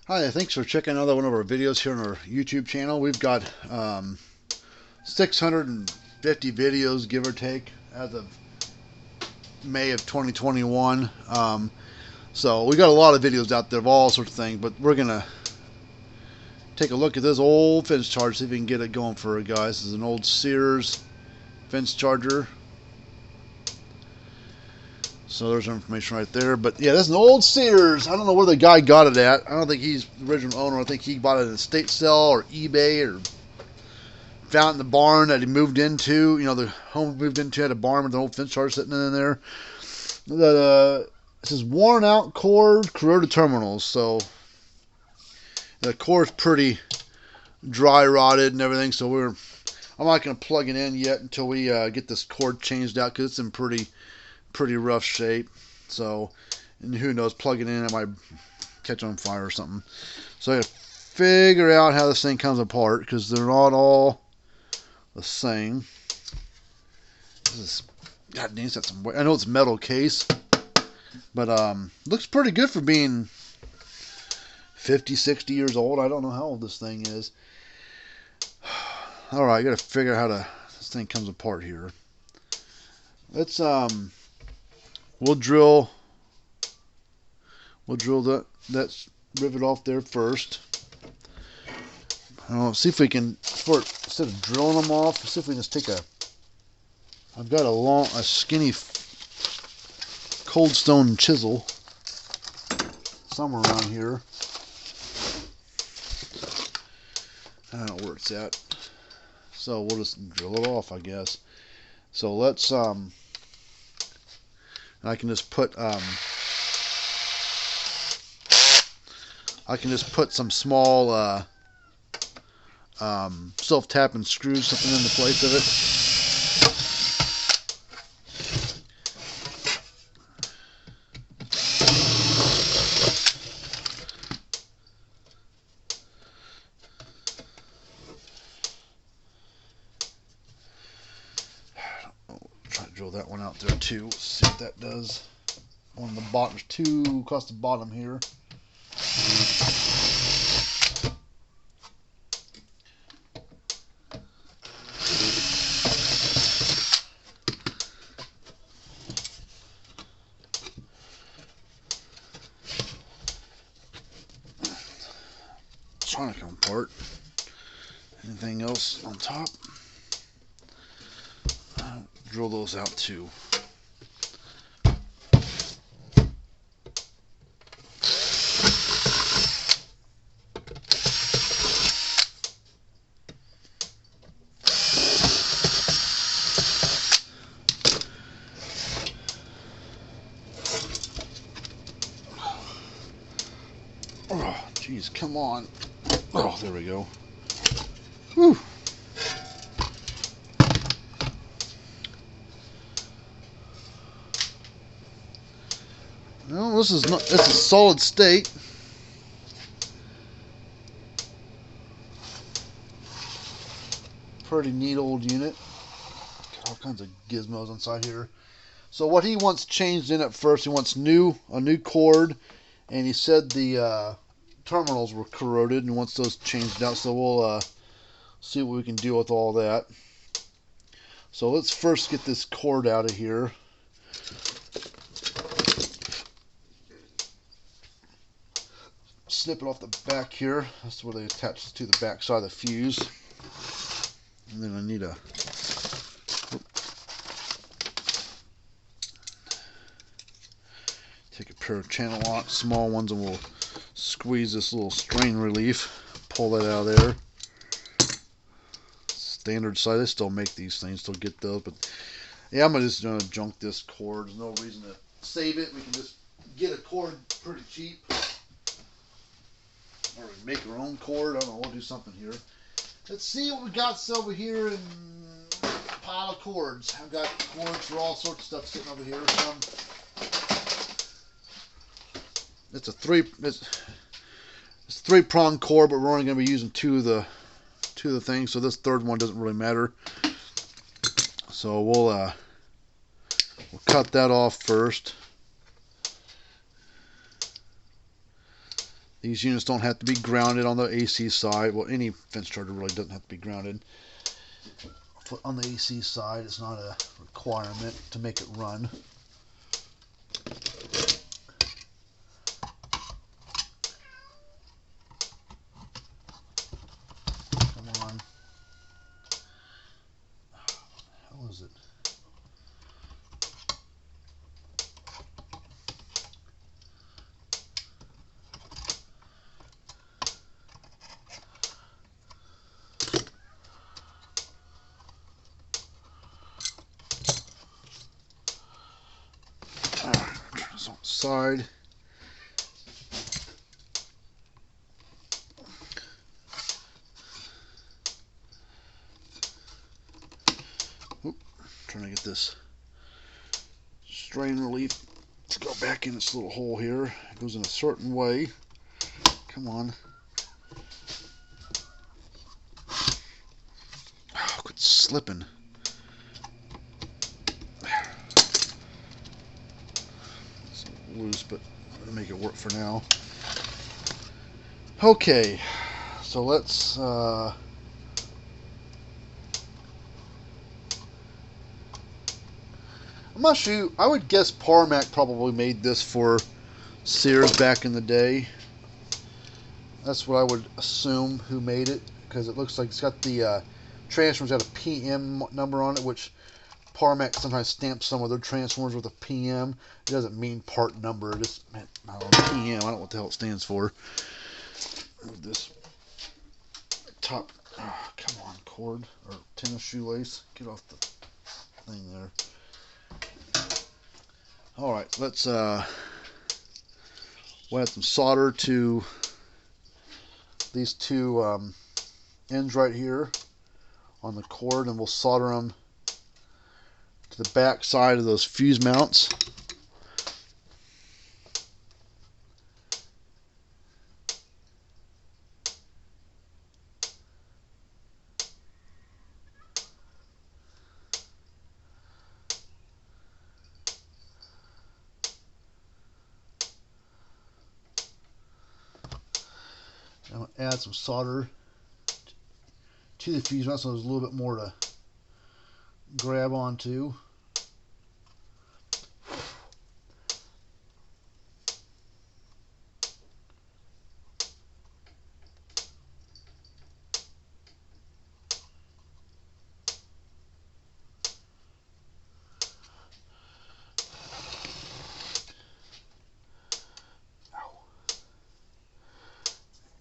Hi, thanks for checking another one of our videos here on our YouTube channel. We've got 650 videos, give or take, as of May of 2021. So we got a lot of videos out there of all sorts of things, but we're going to take a look at this old fence charger, see if we can get it going for you guys. This is an old SEARS fence charger. So there's information right there. But yeah, that's an old SEARS. I don't know where the guy got it at. I don't think he's the original owner. I think he bought it at an estate sale or eBay, or found it in the barn that he moved into. You know, the home he moved into had a barn with an old fence charger sitting in there. It says worn out cord, corroded terminals. So the cord's pretty dry rotted and everything. So I'm not going to plug it in yet until we get this cord changed out, because it's in pretty rough shape. So, and who knows, plugging in, it might catch on fire or something. So I gotta figure out how this thing comes apart, because they're not all the same. This is, God dang, that's some, I know it's metal case, but looks pretty good for being 50, 60 years old. I don't know how old this thing is. All right, I gotta figure out how this thing comes apart here. Let's we'll drill that rivet off there first. See if we can, instead of drilling them off, see if we can just take I've got a skinny cold stone chisel somewhere around here. I don't know where it's at. So we'll just drill it off, I guess. So let's I can just put some small self-tapping screws, something in the place of it. Drill that one out there too. Let's see what that does. On the bottom, there's two across the bottom here. Trying to come apart. Anything else on top? Drill those out too. Oh, geez, come on. Oh, there we go. Whew. Well, this is a solid state. Pretty neat old unit. Got all kinds of gizmos inside here. So what he wants changed in it first, he wants a new cord, and he said the terminals were corroded and wants those changed out. So we'll see what we can do with all that. So let's first get this cord out of here. Snip it off the back here. That's where they attach to the back side of the fuse. And then I need take a pair of channel locks, small ones, and we'll squeeze this little strain relief. Pull that out of there. Standard size. They still make these things, still get those, but yeah, I'm just gonna junk this cord. There's no reason to save it. We can just get a cord pretty cheap. Or we make our own cord. I don't know, we'll do something here. Let's see what we got over here in a pile of cords. I've got cords for all sorts of stuff sitting over here. It's a three-pronged cord, but we're only going to be using two of the things, so this third one doesn't really matter. So we'll cut that off first. These units don't have to be grounded on the AC side. Well, any fence charger really doesn't have to be grounded. But on the AC side, it's not a requirement to make it run. Come on. How is it? Side. Oop, trying to get this strain relief to go back in this little hole here. It goes in a certain way. Come on. Oh, quit slipping. Loose, but I'll make it work for now. Okay, so let's I'm not sure. I would guess Parmak probably made this for SEARS back in the day. That's what I would assume who made it, because it looks like it's got the transformers got a PM number on it, which Parmak sometimes stamps some of their transformers with a PM. It doesn't mean part number. It just meant, I don't know, PM. I don't know what the hell it stands for. Move this top. Oh, come on, cord or tennis shoelace. Get off the thing there. All right, let's we'll add some solder to these two ends right here on the cord, and we'll solder them to the back side of those fuse mounts. I'm going to add some solder to the fuse mount so there's a little bit more to grab onto.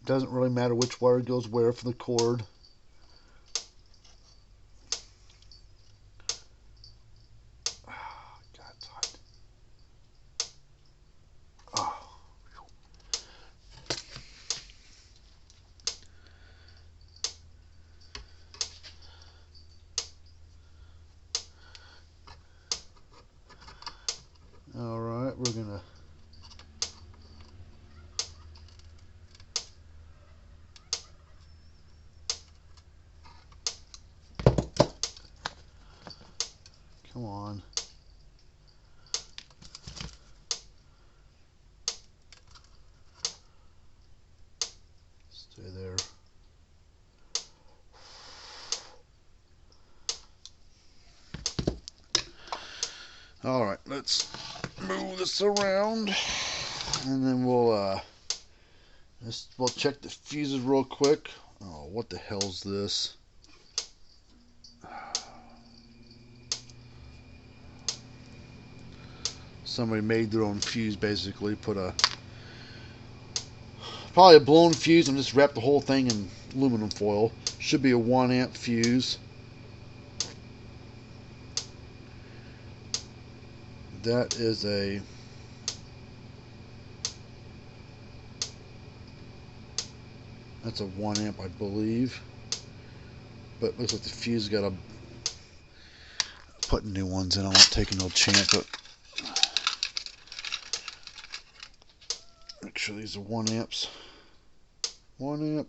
Doesn't really matter which wire goes where for the cord. Oh, God, it's hot. Oh. All right, we're gonna come on. Stay there. All right, let's move this around, and then we'll check the fuses real quick. Oh, what the hell's this? Somebody made their own fuse, basically. Put probably a blown fuse and just wrapped the whole thing in aluminum foil. Should be a 1 amp fuse. That is that's a 1 amp, I believe. But it looks like the fuse got putting new ones in. I'm not taking no chance, but make sure these are 1 amps. 1 amp.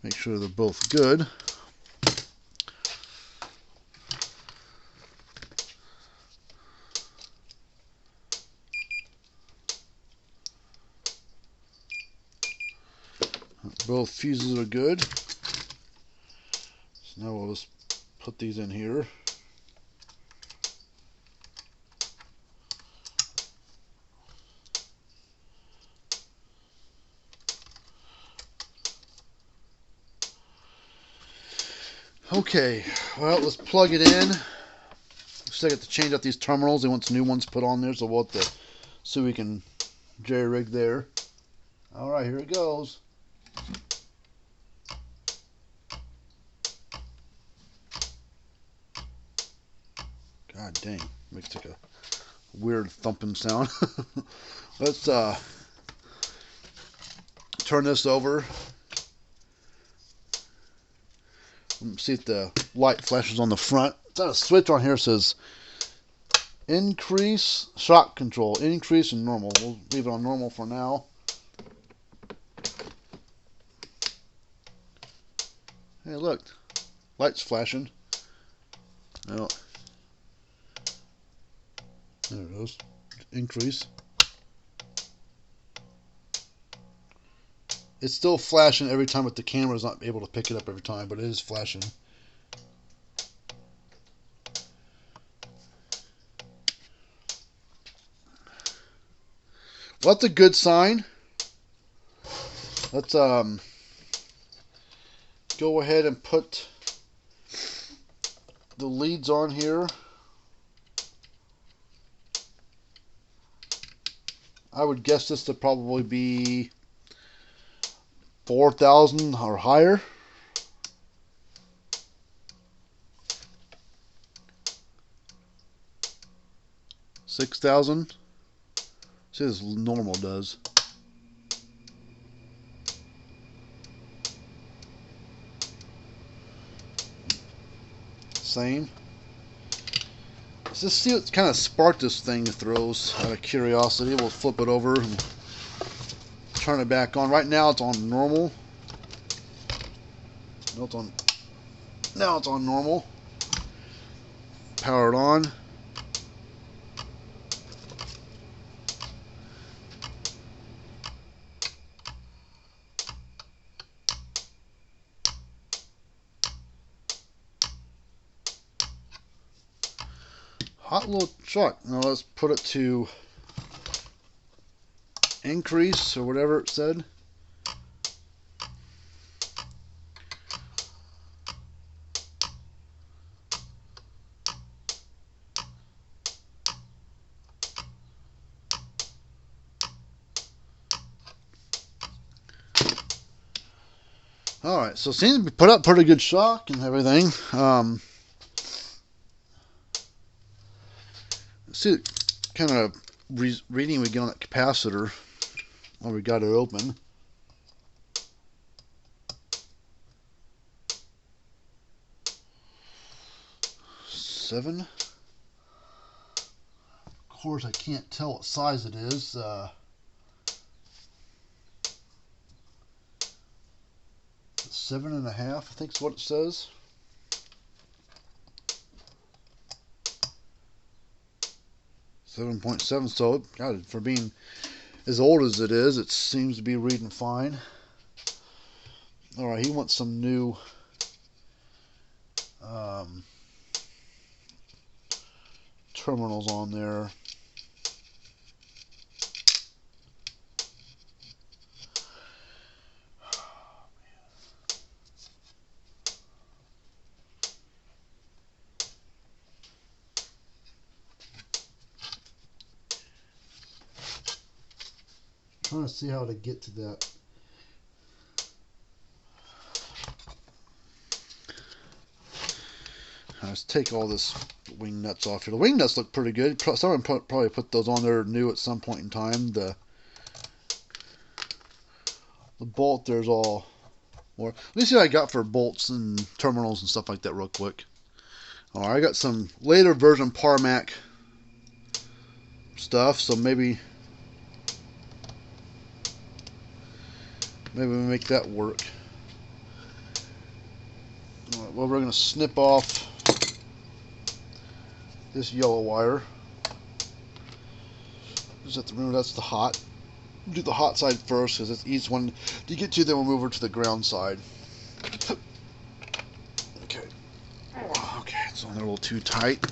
Make sure they're both good. Both fuses are good. So now we'll just put these in here. Okay, well, let's plug it in. Looks like I have to change out these terminals. They want some new ones put on there, so we'll have to see if we can jerry rig there. Alright, here it goes. God dang, makes like a weird thumping sound. Let's turn this over. See if the light flashes on the front. It's got a switch on here that says increase shock control, increase and normal. We'll leave it on normal for now. Hey, look, light's flashing. No, there it goes. Increase. It's still flashing every time, but the camera's not able to pick it up every time, but it is flashing. Well, that's a good sign. Let's go ahead and put the leads on here. I would guess this to probably be 4,000 or higher. $6,000. See, this normal does. Same. Let's just see what kind of spark this thing throws out of curiosity. We'll flip it over and turn it back on. Right now it's on normal. No, it's on. Now it's on normal. Power it on. Hot little truck. Now let's put it to increase or whatever it said. Alright, so it seems to be put up pretty good shock and everything. Let's see what kind of reading we get on that capacitor when we got it open. Seven. Of course, I can't tell what size it is. 7.5, I think is what it says. .7. So, God, for being as old as it is, it seems to be reading fine. Alright, he wants some new terminals on there. Trying to see how to get to that. Let's take all this wing nuts off here. The wing nuts look pretty good. Someone probably put those on there new at some point in time. The bolt there's all more. Let me see what I got for bolts and terminals and stuff like that real quick. Alright, I got some later version Parmak stuff, so maybe we make that work. Alright, well, we're going to snip off this yellow wire. Just have to remember that's the hot. do the hot side first because it's the easiest one to get to. Then we'll move over to the ground side. Okay. Okay, it's on there a little too tight.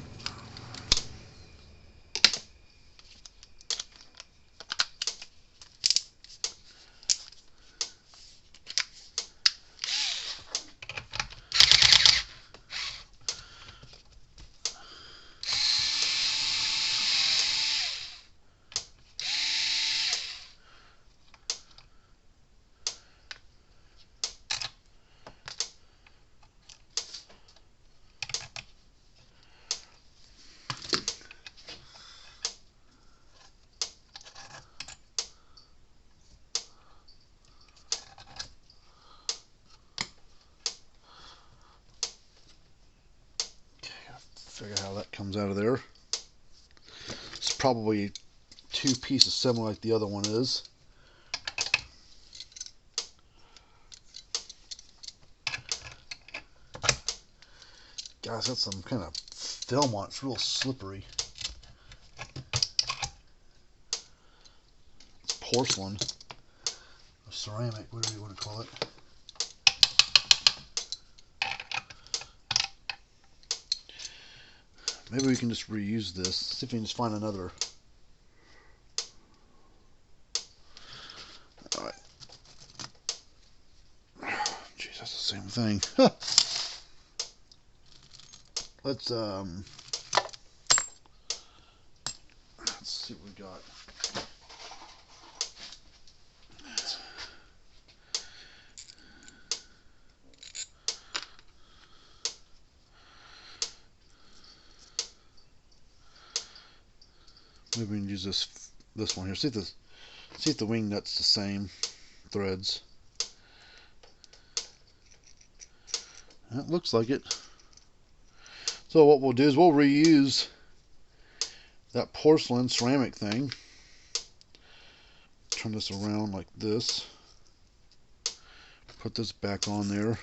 Figure how that comes out of there. It's probably two pieces similar like the other one is. Guys, that's some kind of film on it. It's real slippery. It's porcelain. Or ceramic, whatever you want to call it. Maybe we can just reuse this. See if we can just find another. Alright. Jeez, that's the same thing. Let's see what we got. Maybe we can use this one here. See if the wing nut's the same threads. That looks like it. So what we'll do is we'll reuse that porcelain ceramic thing. Turn this around like this. Put this back on there.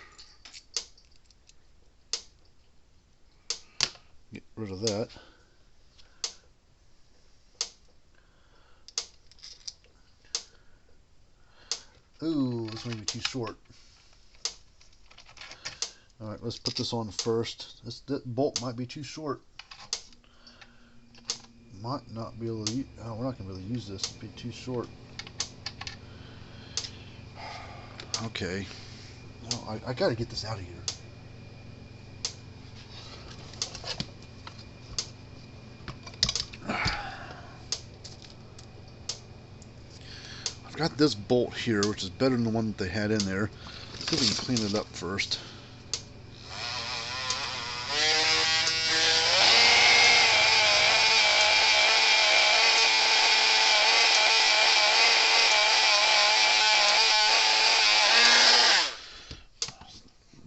Get rid of that. Ooh, this may be too short. Alright, let's put this on first. This bolt might be too short. Might not be able to use, oh, we're not going to be able to use this. It'd be too short. Okay. No, I got to get this out of here. I've got this bolt here, which is better than the one that they had in there. Let's see if we can clean it up first.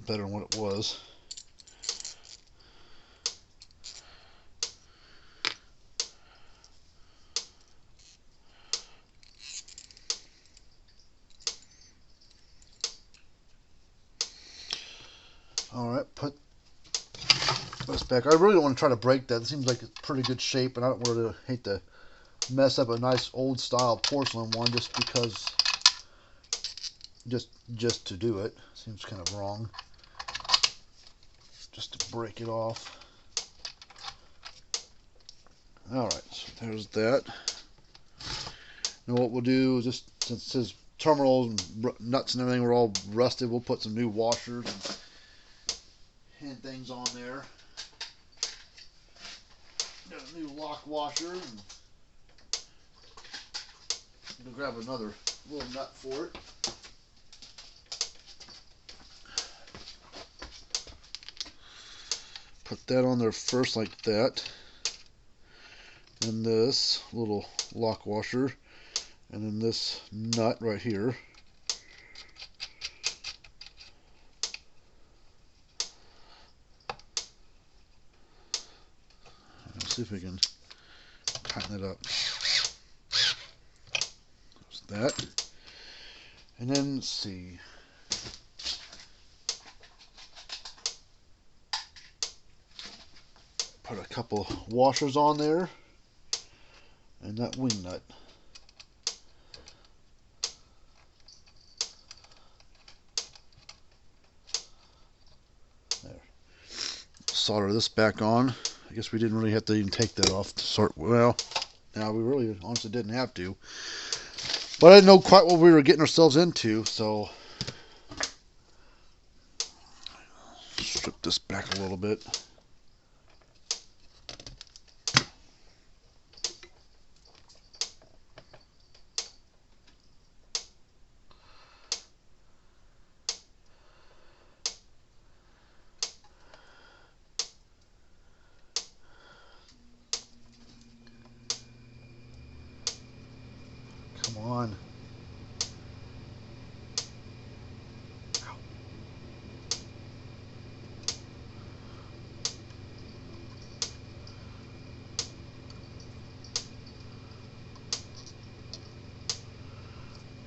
Better than what it was. Alright, put this back. I really don't want to try to break that. It seems like it's pretty good shape, and I don't really hate to mess up a nice old style porcelain one just because, just to do it. Seems kind of wrong. Just to break it off. Alright, so there's that. Now what we'll do is just, since his terminals and nuts and everything were all rusted, we'll put some new washers and things on there. Got a new lock washer, and I'm gonna grab another little nut for it. Put that on there first like that, and this little lock washer, and then this nut right here. Let's see if we can tighten it up. There's that. And then let's see. Put a couple washers on there. And that wing nut. solder this back on. I guess we didn't really have to even take that off to sort. Well, now we really honestly didn't have to. But I didn't know quite what we were getting ourselves into, so strip this back a little bit. Come on.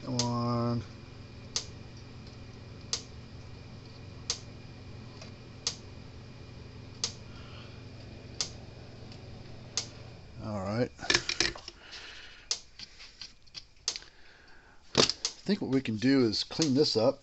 Come on. All right. I think what we can do is clean this up.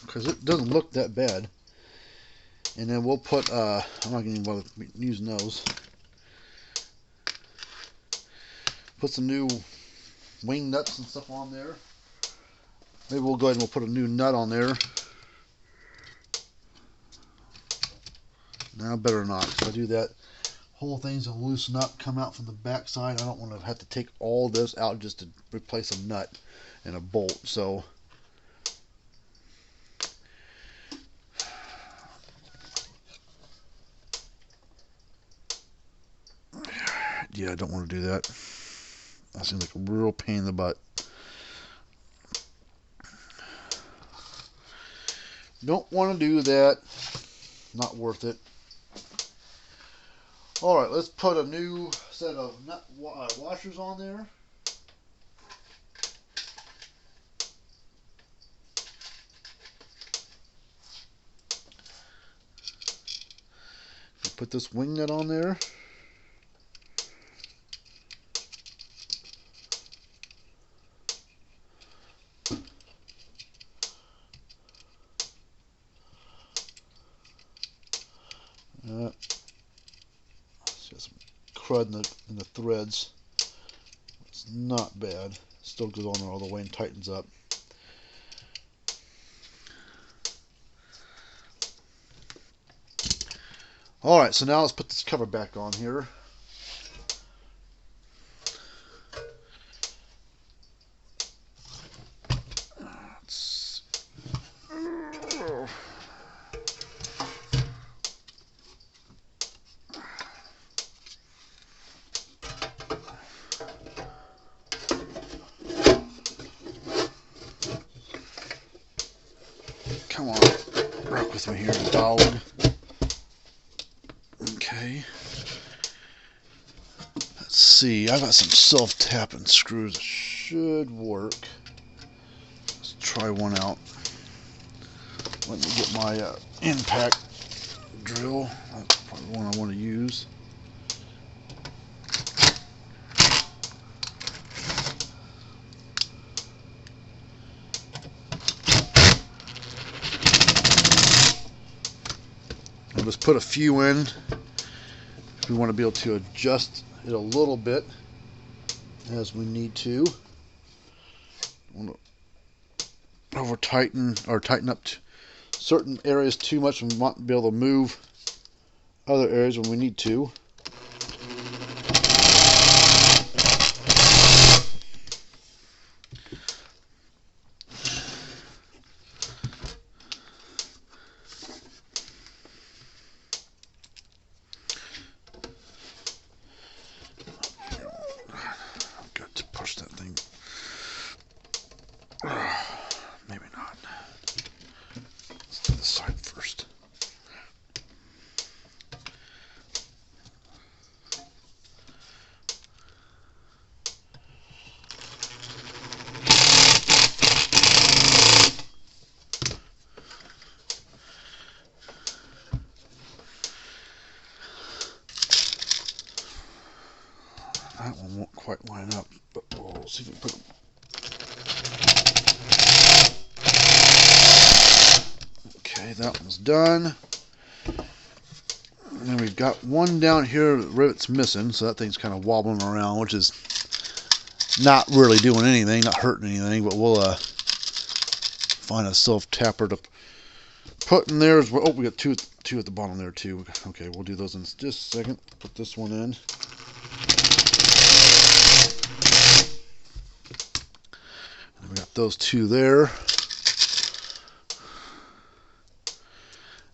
Because it doesn't look that bad. And then we'll put, I'm not going to bother using those. Put some new wing nuts and stuff on there. Maybe we'll go ahead and we'll put a new nut on there. Now, better not. If I do that, whole thing's going to loosen up, come out from the back side. I don't want to have to take all this out just to replace a nut and a bolt. So, yeah, I don't want to do that. That seems like a real pain in the butt. Don't want to do that. Not worth it. Alright, let's put a new set of nut washers on there. Put this wing nut on there. It's got some crud in the threads. It's not bad. Still goes on there all the way and tightens up. Alright, so now let's put this cover back on here. Come on, rock with me here, dog. Okay. Let's see, I got some self-tapping screws that should work. Let's try one out. Let me get my impact drill. That's probably the one I want to use. I'll just put a few in. We want to be able to adjust it a little bit as we need to. Want to over tighten or tighten up certain areas too much, and we want to be able to move other areas when we need to. That thing. Maybe not. Let's do this side first. quite line up, but we'll see if we can put them. Okay, that one's done. And then we've got one down here, the rivet's missing, so that thing's kind of wobbling around, which is not really doing anything, not hurting anything, but we'll find a self-tapper to put in there as well. Oh, we got two at the bottom there too. Okay, we'll do those in just a second. Put this one in. And we got those two there.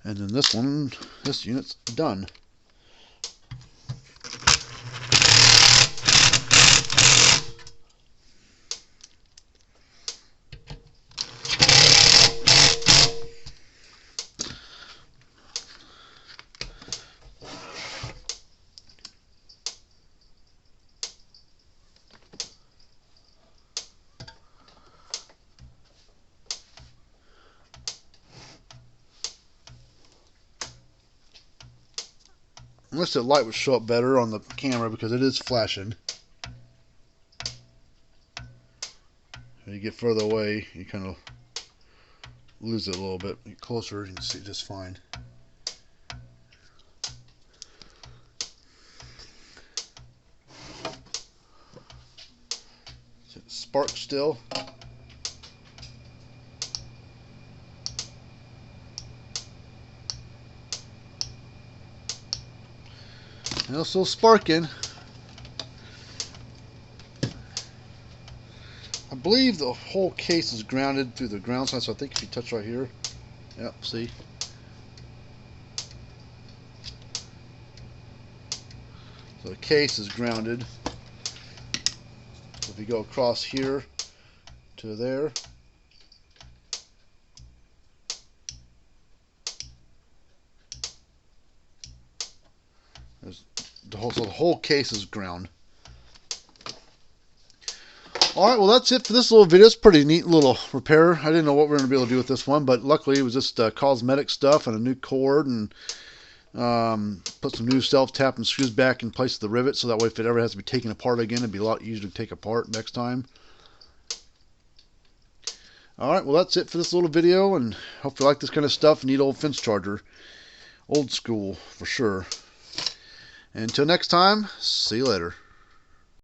And then this one, this unit's done. I wish the light would show up better on the camera because it is flashing. When you get further away, you kind of lose it a little bit. Get closer, you can see just fine. Spark still. And also sparking. I believe the whole case is grounded through the ground side, so I think if you touch right here, yep, see. So the case is grounded. So if you go across here to there, so the whole case is ground. Alright, well that's it for this little video. It's a pretty neat little repair. I didn't know what we were going to be able to do with this one, but luckily it was just cosmetic stuff and a new cord, and put some new self-tapping screws back in place of the rivet, so that way if it ever has to be taken apart again, it'd be a lot easier to take apart next time. Alright, well that's it for this little video, and hope you like this kind of stuff. Neat old fence charger. Old school, for sure. Until next time, see you later.